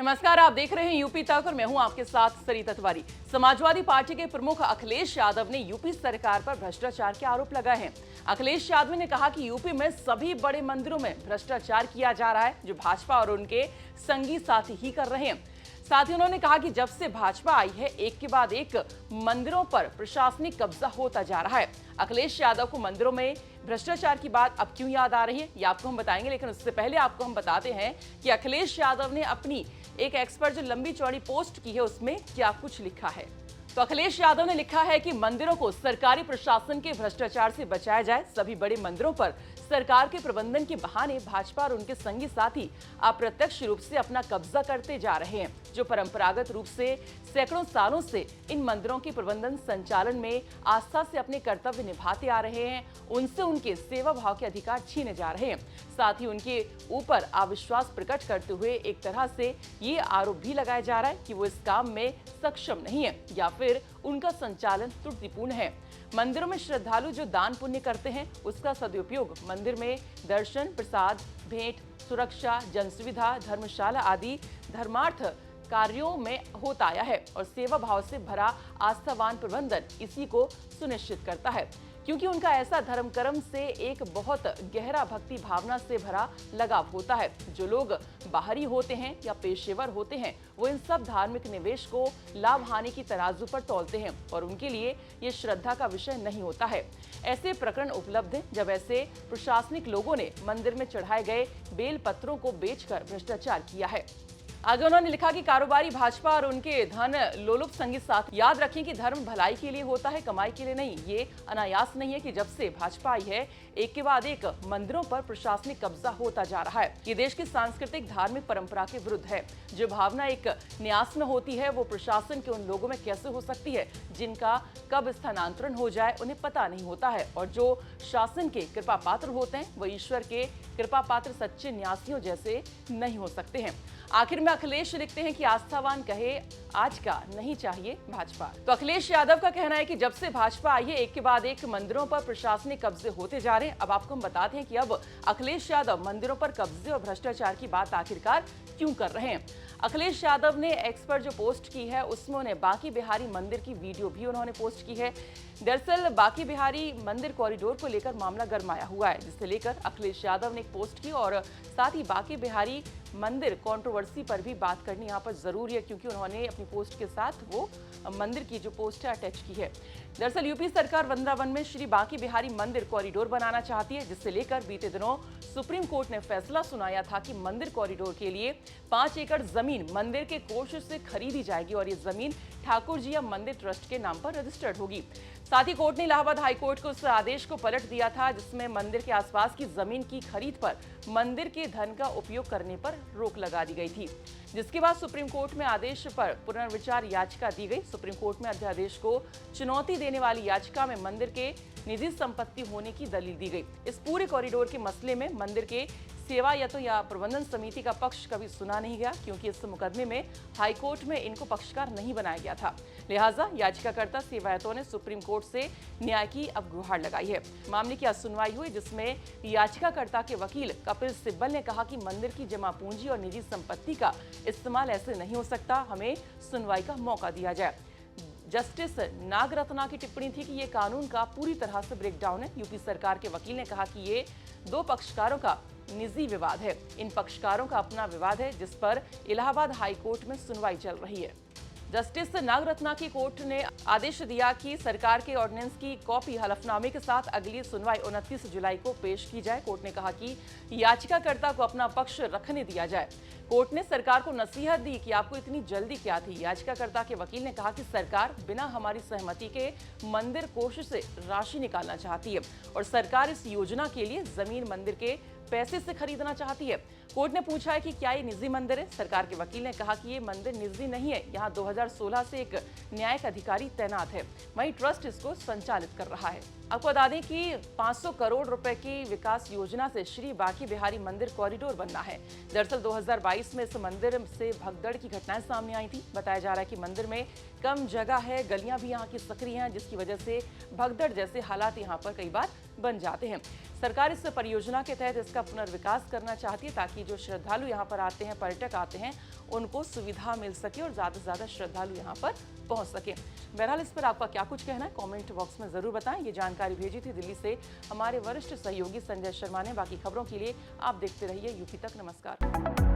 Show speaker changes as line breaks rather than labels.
नमस्कार, आप देख रहे हैं यूपी तक और मैं हूं आपके साथ सरिता तिवारी। समाजवादी पार्टी के प्रमुख अखिलेश यादव ने यूपी सरकार पर भ्रष्टाचार के आरोप लगाए हैं। अखिलेश यादव ने कहा कि यूपी में सभी बड़े मंदिरों में भ्रष्टाचार किया जा रहा है, जो भाजपा और उनके संगी साथी ही कर रहे हैं। साथ ही उन्होंने कहा कि जब से भाजपा आई है, एक के बाद एक मंदिरों पर प्रशासनिक कब्जा होता जा रहा है। अखिलेश यादव को मंदिरों में भ्रष्टाचार की बात अब क्यों याद आ रही है, ये आपको हम बताएंगे, लेकिन उससे पहले आपको हम बताते हैं कि अखिलेश यादव ने अपनी एक एक्स पर जो लंबी चौड़ी पोस्ट की है, उसमें क्या कुछ लिखा है। तो अखिलेश यादव ने लिखा है कि मंदिरों को सरकारी प्रशासन के भ्रष्टाचार से बचाया जाए। सभी बड़े मंदिरों पर सरकार के प्रबंधन के बहाने भाजपा और उनके संगी साथी अप्रत्यक्ष रूप से अपना कब्जा करते जा रहे हैं, जो परंपरागत रूप से सैकड़ों सालों से इन मंदिरों के प्रबंधन संचालन में आस्था से अपने कर्तव्य निभाते आ रहे हैं, उनसे उनके सेवा भाव के अधिकार छीने जा रहे हैं। साथ ही उनके ऊपर अविश्वास प्रकट करते हुए एक तरह से ये आरोप भी लगाया जा रहा है कि वो इस काम में सक्षम नहीं है या फिर उनका संचालन त्रुटिपूर्ण है। मंदिरों में श्रद्धालु जो दान पुण्य करते हैं, उसका सदुपयोग मंदिर में दर्शन, प्रसाद, भेंट, सुरक्षा, जन सुविधा, धर्मशाला आदि धर्मार्थ कार्यों में होता आया है और सेवा भाव से भरा आस्थावान प्रबंधन इसी को सुनिश्चित करता है, क्योंकि उनका ऐसा धर्म कर्म से एक बहुत गहरा भक्ति भावना से भरा लगाव होता है। जो लोग बाहरी होते हैं या पेशेवर होते हैं, वो इन सब धार्मिक निवेश को लाभ हानि की तराजू पर तौलते हैं और उनके लिए ये श्रद्धा का विषय नहीं होता है। ऐसे प्रकरण उपलब्ध हैं जब ऐसे प्रशासनिक लोगों ने मंदिर में चढ़ाए गए बेल पत्रों को बेचकर भ्रष्टाचार किया है। आगे उन्होंने लिखा कि कारोबारी भाजपा और उनके धन लोलुप संगी साथ याद रखें कि धर्म भलाई के लिए होता है, कमाई के लिए नहीं। ये अनायास नहीं है कि जब से भाजपा आई है, एक के बाद एक मंदिरों पर प्रशासनिक कब्जा होता जा रहा है। ये देश की सांस्कृतिक धार्मिक परंपरा के विरुद्ध है। जो भावना एक न्यास में होती है, वो प्रशासन के उन लोगों में कैसे हो सकती है जिनका कब स्थानांतरण हो जाए उन्हें पता नहीं होता है, और जो शासन के कृपा पात्र होते हैं, वो ईश्वर के कृपा पात्र सच्चे न्यासियों जैसे नहीं हो सकते हैं। आखिर में अखिलेश लिखते हैं कि आस्थावान कहे आज का नहीं चाहिए भाजपा। तो अखिलेश यादव का कहना है कि जब से भाजपा आई है, एक के बाद एक मंदिरों पर प्रशासनिक कब्जे होते जा रहे हैं। अब आपको हम बताते हैं कि अब अखिलेश यादव मंदिरों पर कब्जे और भ्रष्टाचार की बात आखिरकार क्यों कर रहे हैं। अखिलेश यादव ने एक्स पर जो पोस्ट की है, उसमें उन्हें बांकी बिहारी मंदिर की वीडियो भी उन्होंने पोस्ट की है। दरअसल बांकी बिहारी मंदिर कॉरिडोर को लेकर मामला गरमाया हुआ है, जिसे लेकर अखिलेश यादव ने एक पोस्ट की और साथ ही बांकी बिहारी मंदिर कंट्रोवर्सी पर भी बात करनी यहाँ पर जरूरी है, क्योंकि उन्होंने अपनी पोस्ट के साथ वो मंदिर की जो पोस्ट है अटैच की है। दरअसल यूपी सरकार वृंदावन में श्री बांकी बिहारी मंदिर कॉरिडोर बनाना चाहती है, जिससे लेकर बीते दिनों सुप्रीम कोर्ट ने फैसला सुनाया था कि मंदिर कॉरिडोर के लिए 5 एकड़ जमीन मंदिर के कोष से खरीदी जाएगी और ये जमीन ठाकुर जी मंदिर ट्रस्ट के नाम पर रजिस्टर्ड होगी। साथ ही कोर्ट ने इलाहाबाद हाईकोर्ट को उस आदेश को पलट दिया था, जिसमें मंदिर के आसपास की जमीन की खरीद पर मंदिर के धन का उपयोग करने पर रोक लगा दी गई थी, जिसके बाद सुप्रीम कोर्ट में आदेश पर पुनर्विचार याचिका दी गई। सुप्रीम कोर्ट में अध्यादेश को चुनौती देने वाली याचिका में मंदिर के निजी संपत्ति होने की दलील दी गई। इस पूरे कॉरिडोर के मसले में मंदिर के सेवायतों या प्रबंधन समिति का पक्ष कभी सुना नहीं गया, क्योंकि इस मुकदमे में हाईकोर्ट में इनको पक्षकार नहीं बनाया गया था। लिहाजा याचिकाकर्ता सेवायतों ने सुप्रीम कोर्ट से न्याय की अब गुहार लगाई है। मामले की आज सुनवाई हुई, जिसमें याचिकाकर्ता के वकील कपिल सिब्बल ने कहा कि मंदिर की जमा पूंजी और निजी संपत्ति का इस्तेमाल ऐसे नहीं हो सकता, हमें सुनवाई का मौका दिया जाए। जस्टिस नागरत्ना की टिप्पणी थी कि ये कानून का पूरी तरह से ब्रेकडाउन है। यूपी सरकार के वकील ने कहा कि ये दो पक्षकारों का निजी विवाद है, इन पक्षकारों का अपना विवाद है, जिस पर इलाहाबाद हाई कोर्ट में सुनवाई चल रही है। जस्टिस नागरत्ना की कोर्ट ने आदेश दिया कि सरकार के ऑर्डिनेंस की कॉपी हलफनामे के साथ अगली सुनवाई 29 जुलाई को पेश की जाए। कोर्ट ने कहा कि याचिकाकर्ता को अपना पक्ष रखने दिया जाए। कोर्ट ने सरकार को नसीहत दी कि आपको इतनी जल्दी क्या थी। याचिकाकर्ता के वकील ने कहा कि सरकार बिना हमारी सहमति के मंदिर कोष से राशि निकालना चाहती है और सरकार इस योजना के लिए जमीन मंदिर के पैसे से खरीदना चाहती है। कोर्ट ने पूछा है कि क्या ये निजी मंदिर है। सरकार के वकील ने कहा कि ये मंदिर निजी नहीं है, यहाँ 2016 से एक न्यायिक अधिकारी तैनात है, वहीं ट्रस्ट इसको संचालित कर रहा है। आपको बता दें कि 500 करोड़ रुपए की विकास योजना से श्री बांकी बिहारी मंदिर कॉरिडोर बनना है। दरअसल 2022 में इस मंदिर से भगदड़ की घटनाएं सामने आई थी। बताया जा रहा है कि मंदिर में कम जगह है, गलियां भी यहाँ की सक्रिय हैं, जिसकी वजह से भगदड़ जैसे हालात यहाँ पर कई बार बन जाते हैं। सरकार इस परियोजना के तहत इसका पुनर्विकास करना चाहती है ताकि जो श्रद्धालु यहाँ पर आते हैं, पर्यटक आते हैं, उनको सुविधा मिल सके और ज़्यादा से ज़्यादा श्रद्धालु यहाँ पर पहुँच सके। बहरहाल इस पर आपका क्या कुछ कहना है कमेंट बॉक्स में ज़रूर बताएं। ये जानकारी भेजी थी दिल्ली से हमारे वरिष्ठ सहयोगी संजय शर्मा ने। बाकी खबरों के लिए आप देखते रहिए यूपी तक। नमस्कार।